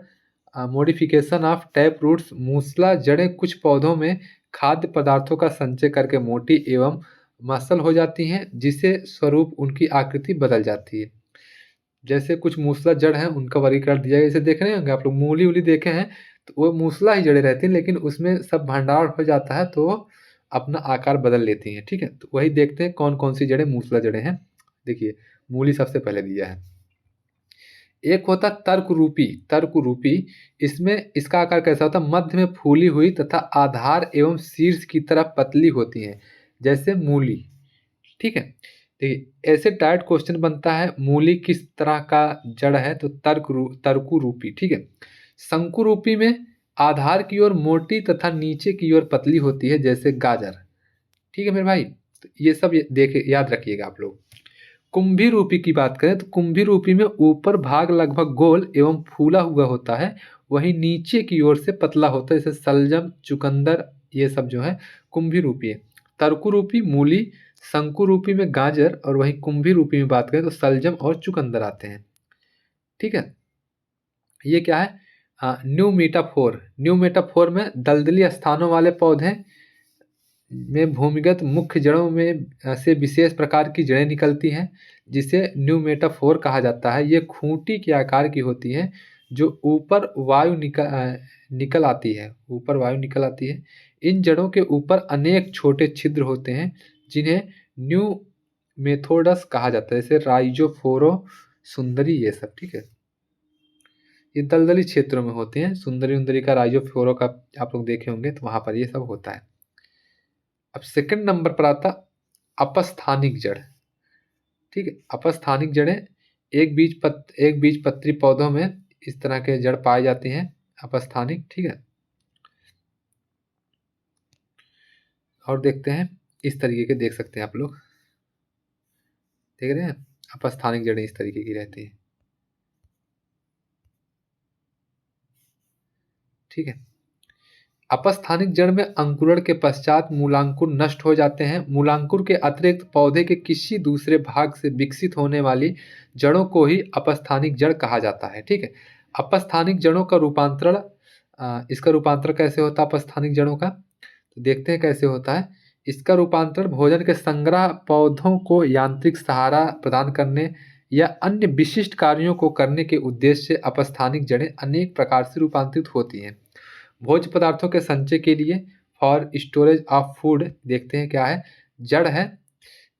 मॉडिफिकेशन ऑफ टैप रूट्स। मूसला जड़ें कुछ पौधों में खाद्य पदार्थों का संचय करके मोटी एवं मसल हो जाती हैं, जिससे स्वरूप उनकी आकृति बदल जाती है। जैसे कुछ मूसला जड़ हैं उनका वर्गीकरण दिया गया, जैसे देख रहे होंगे आप लोग मूली उली देखे हैं, तो वो मूसला ही जड़ें रहती हैं, लेकिन उसमें सब भंडार हो जाता है तो वो अपना आकार बदल लेती हैं, ठीक है। तो वही देखते हैं कौन कौन सी जड़ें मूसला जड़ें हैं। देखिए, मूली सबसे पहले दिया है। एक होता तर्क रूपी, इसमें इसका आकार कैसा होता है? मध्य में फूली हुई तथा आधार एवं शीर्ष की तरफ पतली होती है, जैसे मूली, ठीक है। देखिए, ऐसे डायरेक्ट क्वेश्चन बनता है, मूली किस तरह का जड़ है? तो तर्कु रूपी, ठीक है। शंकु रूपी में आधार की ओर मोटी तथा नीचे की ओर पतली होती है, जैसे गाजर, ठीक है मेरे भाई। तो ये सब देखे याद रखिएगा आप लोग। कुंभी रूपी की बात करें तो कुंभी रूपी में ऊपर भाग लगभग गोल एवं फूला हुआ होता है, वहीं नीचे की ओर से पतला होता है, जैसे सलजम, चुकंदर, ये सब जो है कुंभी रूपी है। तर्कु रूपी मूली, शंकु रूपी में गाजर, और वहीं कुंभी रूपी में बात करें तो सलजम और चुकंदर आते हैं, ठीक है। ये क्या है? न्यू मेटाफोर में दलदली स्थानों वाले पौधे में भूमिगत मुख्य जड़ों में से विशेष प्रकार की जड़ें निकलती हैं, जिसे न्यू मेटाफोर कहा जाता है। ये खूंटी के आकार की होती हैं, जो ऊपर वायु निकल आती है, ऊपर वायु निकल आती है। इन जड़ों के ऊपर अनेक छोटे छिद्र होते हैं, जिन्हें न्यू मेथोडस कहा जाता है, जैसे राइजोफोरो, सुंदरी, ये सब, ठीक है। ये दलदली क्षेत्रों में होते हैं, सुंदरी उंदरी का, राइजोफोरो का आप लोग देखे होंगे, तो वहां पर ये सब होता है। अब सेकंड नंबर पर आता अपस्थानिक जड़, ठीक है। अपस्थानिक जड़ें एक बीज पत्री पौधों में इस तरह के जड़ पाए जाते हैं, अपस्थानिक, ठीक है। और देखते हैं, इस तरीके के देख सकते हैं आप लोग, देख रहे हैं, अपस्थानिक जड़ें इस तरीके की रहती हैं, ठीक है। अपस्थानिक जड़ में अंकुरण के पश्चात मूलांकुर नष्ट हो जाते हैं। मूलांकुर के अतिरिक्त पौधे के किसी दूसरे भाग से विकसित होने वाली जड़ों को ही अपस्थानिक जड़ कहा जाता है, ठीक है। अपस्थानिक जड़ों का रूपांतरण, इसका रूपांतरण कैसे होता है अपस्थानिक जड़ों का? तो देखते हैं कैसे होता है। इसका रूपांतरण भोजन के संग्रह, पौधों को यांत्रिक सहारा प्रदान करने या अन्य विशिष्ट कार्यों को करने के उद्देश्य से अपस्थानिक जड़ें अनेक प्रकार से रूपांतरित होती हैं। भोज्य पदार्थों के संचय के लिए, फॉर स्टोरेज ऑफ फूड, देखते हैं क्या है, जड़ है,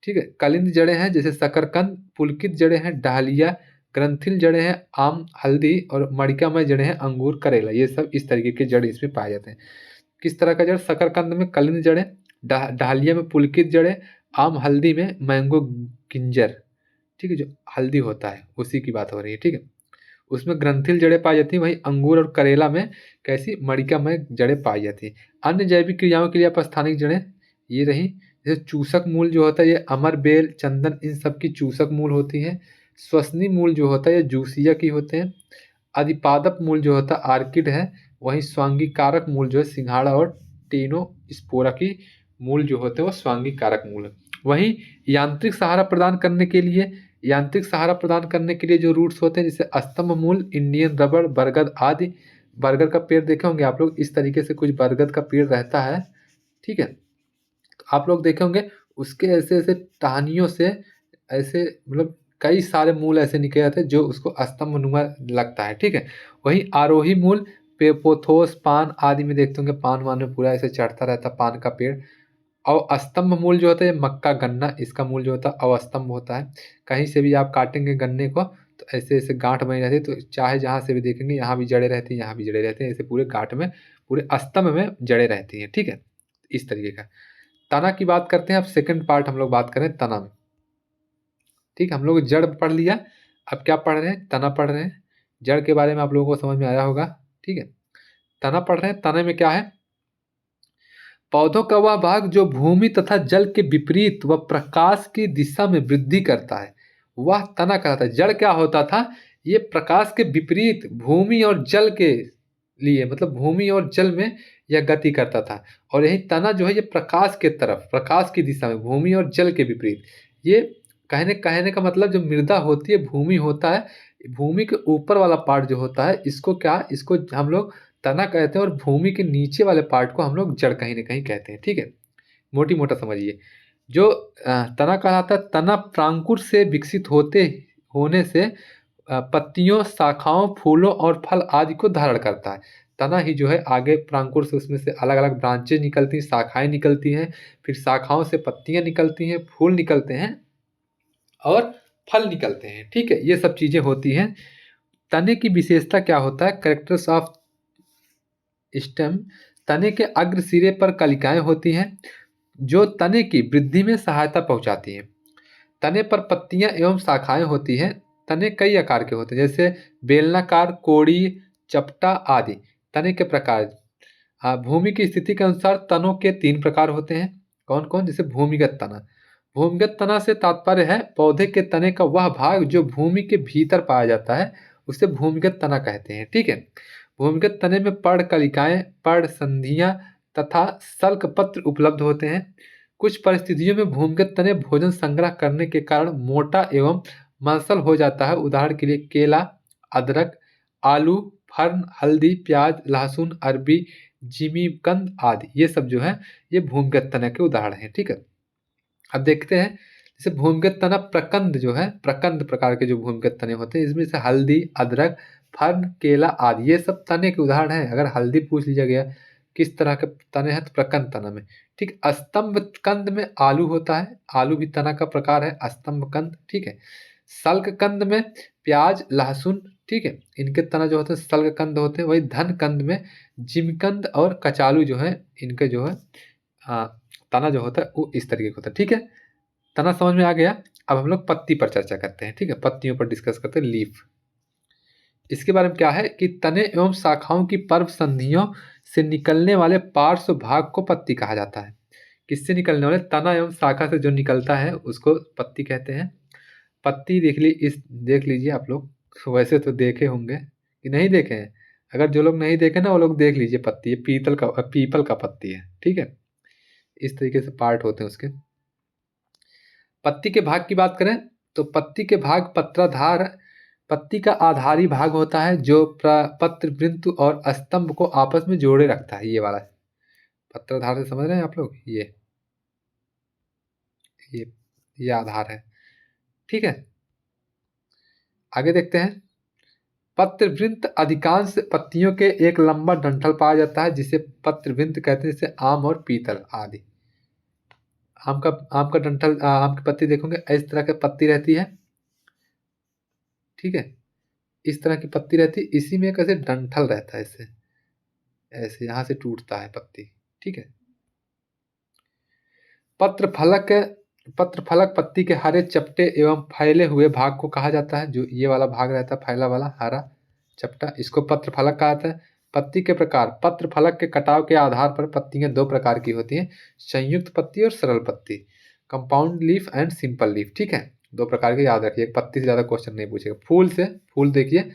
ठीक है। कलिंद जड़ें हैं, जैसे शकरकंद। पुलकित जड़ें हैं, डहलिया। ग्रंथिल जड़ें हैं, आम, हल्दी। और मणिकामय जड़ें हैं, अंगूर, करेला। ये सब इस तरीके के जड़ इसमें पाए जाते हैं। किस तरह का जड़? शकरकंद में कलिंद जड़ें, डहलिया में पुलकित जड़ें, आम हल्दी में मैंगो गिंजर, ठीक है, जो हल्दी होता है उसी की बात हो रही है, ठीक है। उसमें ग्रंथिल जड़ें पाई जाती हैं, वहीं अंगूर और करेला में कैसी मणिकामय जड़ें पाई जाती हैं। अन्य जैविक क्रियाओं के लिए अपस्थानिक जड़ें ये रही, जैसे चूसक मूल जो होता है ये अमर, बेल, चंदन, इन सब की चूसक मूल होती है। श्वसनी मूल जो होता है ये जूसिया की होते हैं। अधिपादप मूल जो होता है आर्किड है। वहीं स्वांगी कारक मूल जो है सिंघाड़ा और टीनो स्पोरा की मूल जो होते हैं वो स्वांगी कारक मूल है। वहीं यांत्रिक सहारा प्रदान करने के लिए जो रूट्स होते हैं, जैसे स्तंभ मूल, इंडियन रबर, बरगद आदि, बरगद का पेड़ देखे होंगे आप लोग, इस तरीके से कुछ बरगद का पेड़ रहता है, ठीक है। तो आप लोग देखे होंगे उसके ऐसे ऐसे टहनियों से ऐसे मतलब कई सारे मूल ऐसे निकले आते हैं जो उसको स्तंभनुमा लगता है, ठीक है। वही आरोही मूल पे पोथोस पान आदि में देखते होंगे, पान वान में पूरा ऐसे चढ़ता रहता पान का पेड़। अवस्तंभ मूल जो होता है मक्का गन्ना, इसका मूल जो होता है अवस्तंभ होता है। कहीं से भी आप काटेंगे गन्ने को तो ऐसे ऐसे गांठ बनी रहती है, तो चाहे जहाँ से भी देखेंगे यहाँ भी जड़े रहती हैं, यहाँ भी जड़े रहते हैं, ऐसे पूरे गांठ में पूरे स्तंभ में जड़े रहती हैं, ठीक है। इस तरीके का तना की बात करते हैं। अब सेकंड पार्ट हम लोग बात करें तना में, ठीक है। हम लोग जड़ पढ़ लिया, अब क्या पढ़ रहे हैं, तना पढ़ रहे हैं। जड़ के बारे में आप लोगों को समझ में आया होगा, ठीक है। तना पढ़ रहे हैं, तने में क्या है, पौधों का वह भाग जो भूमि तथा जल के विपरीत व प्रकाश की दिशा में वृद्धि करता है वह तना कहलाता है। जड़ क्या होता था, ये प्रकाश के विपरीत भूमि और जल के लिए, मतलब भूमि और जल में यह गति करता था। और यही तना जो है ये प्रकाश के तरफ, प्रकाश की दिशा में, भूमि और जल के विपरीत। ये कहने कहने का मतलब जो मृदा होती है, भूमि होता है, भूमि के ऊपर वाला पार्ट जो होता है इसको क्या, इसको हम लोग तना कहते हैं, और भूमि के नीचे वाले पार्ट को हम लोग जड़ कहीं ना कहीं कहते हैं, ठीक है। मोटी मोटा समझिए। जो तना कहलाता है, तना प्रांकुर से विकसित होते होने से पत्तियों, शाखाओं, फूलों और फल आदि को धारण करता है। तना ही जो है आगे प्रांकुर से, उसमें से अलग अलग ब्रांचेज निकलती हैं, शाखाएं निकलती हैं, फिर शाखाओं से पत्तियां निकलती हैं, फूल निकलते हैं और फल निकलते हैं, ठीक है। ये सब चीजें होती हैं। तने की विशेषता क्या होता है, कैरेक्टर्स ऑफ स्टेम, तने के अग्र सिरे पर कलिकाएं होती हैं जो तने की वृद्धि में सहायता पहुंचाती हैं। तने पर पत्तियां एवं शाखाएं होती हैं। तने कई आकार के होते हैं, जैसे बेलनाकार, कोड़ी, चपटा आदि। तने के प्रकार, भूमि की स्थिति के अनुसार तनों के 3 प्रकार होते हैं। कौन कौन, जैसे भूमिगत तना। भूमिगत तना से तात्पर्य है पौधे के तने का वह भाग जो भूमि के भीतर पाया जाता है, उसे भूमिगत तना कहते हैं, ठीक है। भूमिगत तने में पर्ण कलिकाएं, पर्ण संधियां तथा सल्क पत्र उपलब्ध होते हैं। कुछ परिस्थितियों में भूमिगत तने भोजन संग्रह करने के कारण मोटा एवं मांसल हो जाता है। उदाहरण के लिए केला, अदरक, आलू, फर्न, हल्दी, प्याज, लहसुन, अरबी, जिमीकंद आदि, ये सब जो है ये भूमिगत तने के उदाहरण हैं, ठीक है। अब देखते हैं जैसे भूमिगत तना प्रकंद जो है, प्रकंद प्रकार के जो भूमिगत तने होते हैं, इसमें से हल्दी, अदरक, फर्न, केला आदि ये सब तने के उदाहरण हैं। अगर हल्दी पूछ लिया गया किस तरह के तने हैं, तो प्रकंद तना में, ठीक। स्तंभ कंद में आलू होता है, आलू भी तना का प्रकार है, स्तंभ कंद, ठीक है। सल्क कंद में प्याज, लहसुन, ठीक है, इनके तना जो होते हैं सल्क कंद होते हैं। वही धन कंद में जिमकंद और कचालू जो है, इनके जो है तना जो होता है वो इस तरीके का होता है, ठीक है। तना समझ में आ गया। अब हम लोग पत्ती पर चर्चा करते हैं, ठीक है, पत्तियों पर डिस्कस करते हैं, लीफ। इसके बारे में क्या है कि तने एवं शाखाओं की पर्व संधियों से निकलने वाले पार्श्व भाग को पत्ती कहा जाता है। किससे निकलने वाले, तना एवं शाखा से जो निकलता है उसको पत्ती कहते हैं। पत्ती देख लीजिए आप लोग, वैसे तो देखे होंगे कि नहीं देखे हैं। अगर जो लोग नहीं देखे ना वो लोग देख लीजिए, पत्ती ये पीपल का पत्ती है, ठीक है। इस तरीके से पार्ट होते हैं उसके। पत्ती के भाग की बात करें तो पत्ती के भाग पत्राधार, पत्ती का आधारी भाग होता है जो पत्र वृंत और स्तंभ को आपस में जोड़े रखता है। ये वाला पत्राधार से समझ रहे हैं आप लोग, ये ये आधार है, ठीक है। आगे देखते हैं। पत्रवृंत अधिकांश पत्तियों के एक लंबा डंठल पाया जाता है जिसे पत्रवृंत कहते हैं, जैसे आम और पीतल आदि। आम का डंठल, आम की पत्ती देखोगे इस तरह की पत्ती रहती है, ठीक है। इस तरह की पत्ती रहती है, इसी में कैसे डंठल रहता है, इससे ऐसे यहाँ से टूटता है पत्ती, ठीक है। पत्र फलक, पत्र फलक पत्ती के हरे चपटे एवं फैले हुए भाग को कहा जाता है। जो ये वाला भाग रहता है फैला वाला हरा चपटा, इसको पत्र फलक कहा जाता है। पत्ती के प्रकार, पत्र फलक के कटाव के आधार पर पत्तियां 2 प्रकार की होती हैं, संयुक्त पत्ती और सरल पत्ती, compound leaf and simple leaf, ठीक है। 2 प्रकार के याद रखिए, पत्ती से ज्यादा क्वेश्चन नहीं पूछेगा। फूल देखिए,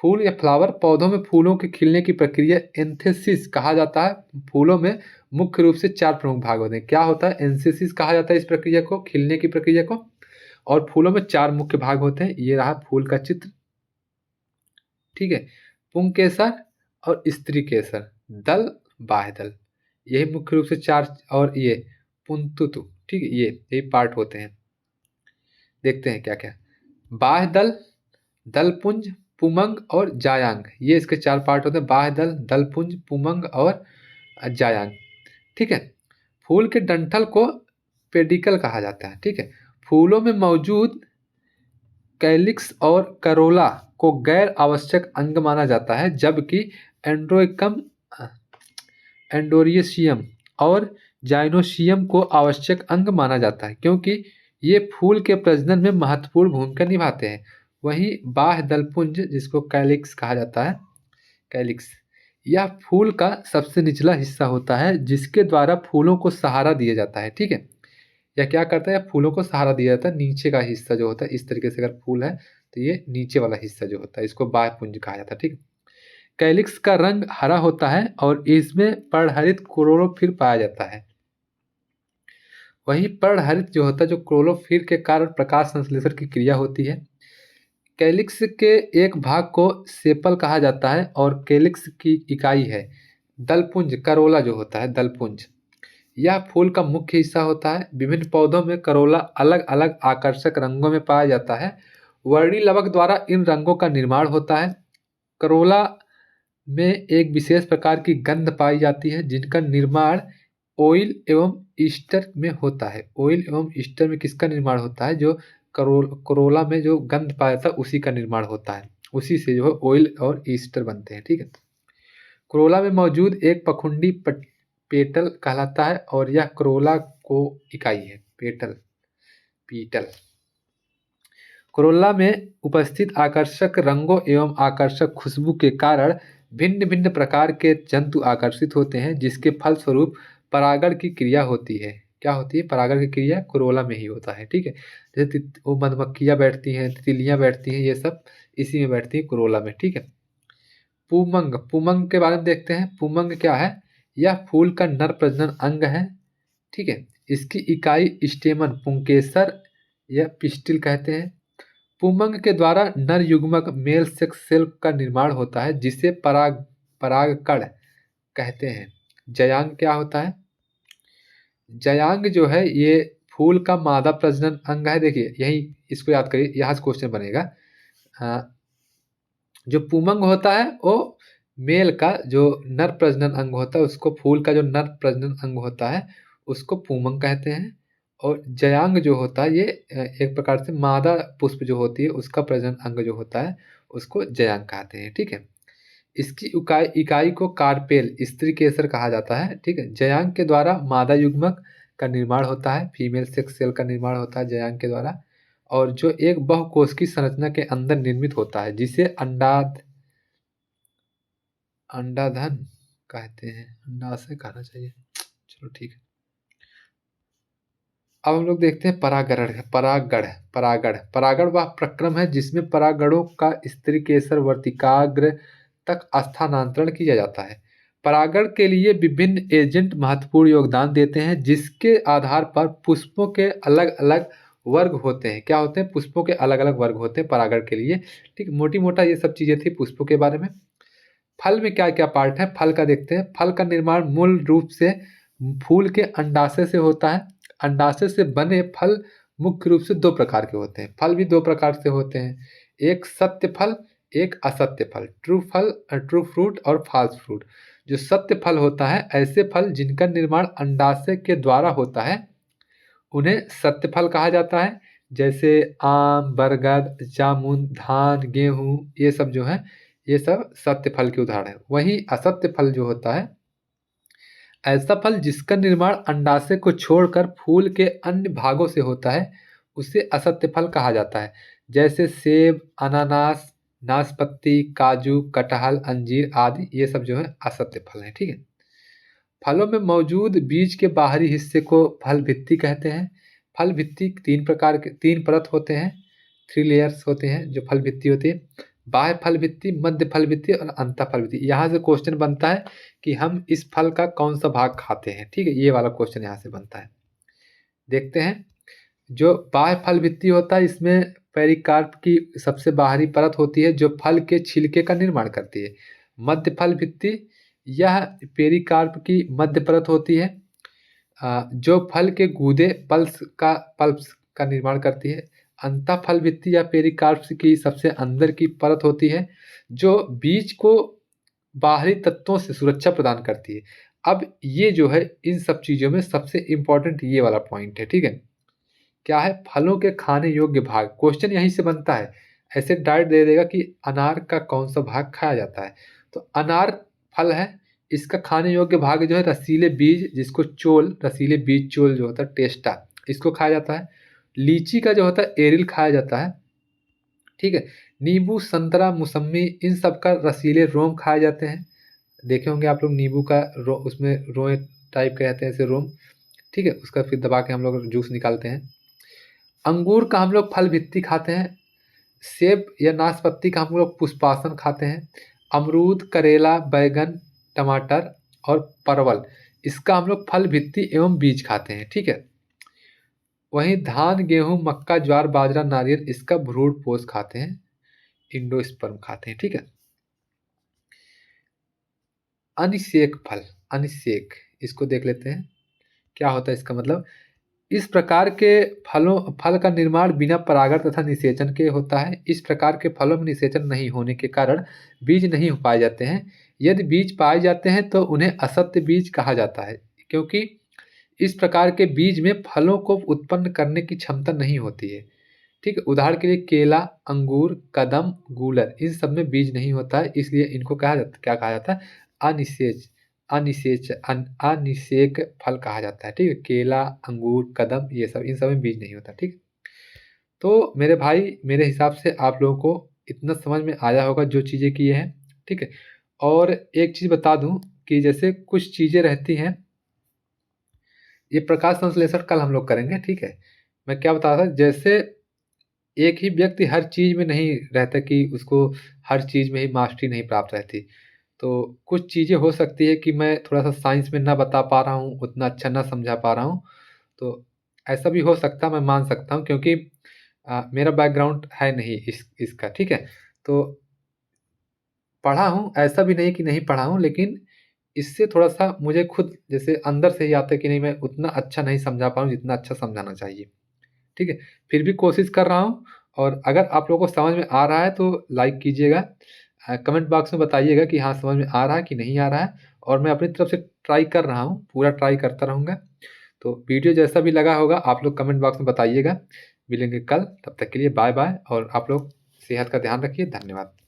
फूल या फ्लावर पौधों में फूलों के खिलने की प्रक्रिया एंथेसिस कहा जाता है। फूलों में मुख्य रूप से 4 प्रमुख भाग होते हैं। क्या होता है, एंथेसिस कहा जाता है इस प्रक्रिया को, खिलने की प्रक्रिया को। और फूलों में 4 मुख्य भाग होते हैं। ये रहा फूल का चित्र, ठीक है। पुंकेसर, और स्त्री केसर, दल, बाह्य दल, यही मुख्य रूप से चार, और ये पुंतुतु, ठीक है, ये यही पार्ट होते हैं। देखते हैं क्या क्या। बाह्य दल, दलपुंज, पुमंग और जायांग, ये इसके चार पार्ट होते हैं, बाह्य दल, दलपुंज, पुमंग और जायांग, ठीक है। फूल के डंठल को पेडिकल कहा जाता है, ठीक है। फूलों में मौजूद कैलिक्स और करोला को गैर आवश्यक अंग माना जाता है, जबकि एंड्रोइकम, एंडोरियसियम और जाइनोसियम को आवश्यक अंग माना जाता है, क्योंकि ये फूल के प्रजनन में महत्वपूर्ण भूमिका निभाते हैं। वहीं बाह्य दलपुंज, जिसको कैलिक्स कहा जाता है, कैलिक्स, यह फूल का सबसे निचला हिस्सा होता है, जिसके द्वारा फूलों को सहारा दिया जाता है, ठीक है। यह क्या करता है, फूलों को सहारा दिया जाता है, नीचे का हिस्सा जो होता है, इस तरीके से अगर फूल है तो ये नीचे वाला हिस्सा जो होता है, इसको बाह्य पुंज कहा जाता है, ठीक है। कैलिक्स का रंग हरा होता है और इसमें पर्णहरित क्लोरोफिल पाया जाता है। वहीं पर्णहरित जो होता है, जो क्लोरोफिल के कारण प्रकाश संश्लेषण की क्रिया होती है। कैलिक्स के एक भाग को सेपल कहा जाता है और कैलिक्स की इकाई है दलपुंज, करोला जो होता है, दलपुंज, यह फूल का मुख्य हिस्सा होता है। विभिन्न पौधों में करोला अलग अलग आकर्षक रंगों में पाया जाता है। वर्णी लवक द्वारा इन रंगों का निर्माण होता है। करोला में एक विशेष प्रकार की गंध पाई जाती है, जिनका निर्माण ऑयल एवं ईस्टर में होता है। ऑयल एवं ईस्टर में किसका निर्माण होता है, जो करोला में जो गंध पाया था उसी का निर्माण होता है, उसी से जो है ऑयल और ईस्टर बनते हैं, ठीक है। करोला में मौजूद एक पखुंडी पेटल कहलाता है और यह करोला को इकाई है, पेटल, पीटल। करोला में उपस्थित आकर्षक रंगों एवं आकर्षक खुशबू के कारण भिन्न भिन्न प्रकार के जंतु आकर्षित होते हैं, जिसके फलस्वरूप परागण की क्रिया होती है। क्या होती है, परागण की क्रिया करोला में ही होता है, ठीक है। जैसे वो मधुमक्खियाँ बैठती हैं, तितलियाँ बैठती हैं, ये सब इसी में बैठती हैं, करोला में, ठीक है। पुमंग, पुमंग के बारे में देखते हैं। पुमंग क्या है, यह फूल का नर प्रजनन अंग है, ठीक है। इसकी इकाई स्टेमन, पुंकेसर या पिस्टिल कहते हैं। पुमंग के द्वारा नर युग्मक मेल सेक्स सेल का निर्माण होता है, जिसे परागकण कहते हैं। जयांग क्या होता है, जयांग जो है ये फूल का मादा प्रजनन अंग है। देखिए यही, इसको याद करिए, यहाँ से क्वेश्चन बनेगा। जो पुमंग होता है वो मेल का जो नर प्रजनन अंग होता है, उसको, फूल का जो नर प्रजनन अंग होता है उसको पुमंग कहते हैं। और जयांग जो होता है ये एक प्रकार से मादा पुष्प जो होती है उसका प्रजनन अंग जो होता है उसको जयांग कहते हैं, ठीक है। इसकी इकाई को कार्पेल, स्त्री केसर कहा जाता है, ठीक है। जयांग के द्वारा मादा युग्मक का निर्माण होता है, फीमेल सेक्स सेल का निर्माण होता है जयांग के द्वारा, और जो एक बहुकोशिकीय संरचना के अंदर निर्मित होता है, जिसे अंडाधन कहते हैं, अंडाशय कहना चाहिए, चलो ठीक है। अब हम लोग देखते हैं परागण। परागण वह प्रक्रम है जिसमें परागणों का स्त्री केसर वर्तिकाग्र तक स्थानांतरण किया जाता है। परागण के लिए विभिन्न एजेंट महत्वपूर्ण योगदान देते हैं, जिसके आधार पर पुष्पों के अलग अलग वर्ग होते हैं। क्या होते हैं, पुष्पों के अलग अलग वर्ग होते हैं परागण के लिए, ठीक। मोटी मोटा ये सब चीजें थी पुष्पों के बारे में। फल में क्या क्या पार्ट है, फल का देखते हैं। फल का निर्माण मूल रूप से फूल के अंडाशय से होता है। अंडाशय से बने फल मुख्य रूप से दो प्रकार के होते हैं। फल भी दो प्रकार से होते हैं, एक सत्य फल, एक असत्य फल, ट्रू फ्रूट और फॉल्स फ्रूट। जो सत्य फल होता है, ऐसे फल जिनका निर्माण अंडाशय के द्वारा होता है उन्हें सत्य फल कहा जाता है। जैसे आम, बरगद, जामुन, धान, गेहूं, ये सब जो है ये सब सत्य फल के उदाहरण है। वहीं असत्य फल जो होता है, ऐसा फल जिसका निर्माण अंडाशय को छोड़कर फूल के अन्य भागों से होता है उसे असत्य फल कहा जाता है। जैसे सेब, अनानास, नाशपाती, काजू, कटहल, अंजीर आदि, ये सब जो है असत्य फल हैं, ठीक है। फलों में मौजूद बीज के बाहरी हिस्से को फल भित्ति कहते हैं। फल भित्ति तीन परत होते हैं, 3 लेयर्स होते हैं जो फल भित्ति होती है। बाह्य फल भित्ति, मध्य फल भित्ति और अंत फल भित्ति। यहाँ से क्वेश्चन बनता है कि हम इस फल का कौन सा भाग खाते हैं, ठीक है, ये वाला क्वेश्चन यहाँ से बनता है। देखते हैं, जो बाह्य फल भित्ति होता है इसमें पेरिकार्प की सबसे बाहरी परत होती है जो फल के छिलके का निर्माण करती है। मध्य फल भित्ति, यह पेरिकार्प की मध्य परत होती है जो फल के गूदे पल्प्स का निर्माण करती है। अंतःफल भित्ति या पेरिकार्प की सबसे अंदर की परत होती है जो बीज को बाहरी तत्वों से सुरक्षा प्रदान करती है। अब ये जो है इन सब चीज़ों में सबसे इम्पोर्टेंट ये वाला पॉइंट है, ठीक है? क्या है? फलों के खाने योग्य भाग। क्वेश्चन यहीं से बनता है। ऐसे डायरेक्ट दे देगा कि अनार का कौन सा भाग खाया जाता है। तो अनार फल है, इसका खाने योग्य भाग जो है रसीले बीज, जिसको चोल, रसीले बीज चोल जो होता है टेस्टा, इसको खाया जाता है। लीची का जो होता है एरिल खाया जाता है, ठीक है। नींबू, संतरा, मौसम्मी, इन सब का रसीले रोम खाए जाते हैं। देखे होंगे आप लोग नींबू का उसमें रोए टाइप के रहते हैं ऐसे रोम, ठीक है। उसका फिर दबा के हम लोग जूस निकालते हैं। अंगूर का हम लोग फल भित्ति खाते हैं। सेब या नाशपाती का हम लोग पुष्पासन खाते हैं। अमरूद, करेला, बैगन, टमाटर और परवल, इसका हम लोग फल भित्ति एवं बीज खाते हैं, ठीक है। वहीं धान, गेहूं, मक्का, ज्वार, बाजरा, नारियल, इसका भ्रूण पोष खाते हैं, इंडोस्पर्म खाते हैं, ठीक है। अनिषेक फल, अनिषेक, इसको देख लेते हैं क्या होता है इसका मतलब। इस प्रकार के फल का निर्माण बिना परागण तथा निषेचन के होता है। इस प्रकार के फलों में निषेचन नहीं होने के कारण बीज नहीं पाए जाते हैं। यदि बीज पाए जाते हैं तो उन्हें असत्य बीज कहा जाता है, क्योंकि इस प्रकार के बीज में फलों को उत्पन्न करने की क्षमता नहीं होती है, ठीक है। उदाहरण के लिए केला, अंगूर, कदम, गूलर, इन सब में बीज नहीं होता है, इसलिए इनको क्या कहा जाता है? अनिषेच अनिषेक फल कहा जाता है, ठीक है। केला, अंगूर, कदम, ये सब, इन सब में बीज नहीं होता, ठीक है। तो मेरे भाई, मेरे हिसाब से आप लोगों को इतना समझ में आया होगा जो चीज़ें किए हैं, ठीक है। और एक चीज़ बता दूं कि जैसे कुछ चीज़ें रहती हैं, ये प्रकाश संश्लेषण कल हम लोग करेंगे, ठीक है। मैं क्या बता रहा था, जैसे एक ही व्यक्ति हर चीज़ में नहीं रहता कि उसको हर चीज़ में ही मास्टरी नहीं प्राप्त रहती। तो कुछ चीज़ें हो सकती है कि मैं थोड़ा-सा साइंस में ना बता पा रहा हूँ, उतना अच्छा ना समझा पा रहा हूँ। तो ऐसा भी हो सकता है, मैं मान सकता हूँ, क्योंकि मेरा बैकग्राउंड है नहीं इसका, ठीक है। तो पढ़ा हूँ, ऐसा भी नहीं कि नहीं पढ़ा हूँ, लेकिन इससे थोड़ा-सा मुझे खुद जैसे अंदर से ही आता है कि नहीं, मैं उतना अच्छा नहीं समझा पा रहा हूँ जितना अच्छा समझाना चाहिए, ठीक है। फिर भी कोशिश कर रहा हूँ, और अगर आप लोगों को समझ में आ रहा है तो लाइक कीजिएगा। कमेंट बॉक्स में बताइएगा कि हाँ, समझ में आ रहा है कि नहीं आ रहा है, और मैं अपनी तरफ से ट्राई कर रहा हूँ, पूरा ट्राई करता रहूँगा। तो वीडियो जैसा भी लगा होगा आप लोग कमेंट बॉक्स में बताइएगा। मिलेंगे कल, तब तक के लिए बाय बाय, और आप लोग सेहत का ध्यान रखिए। धन्यवाद।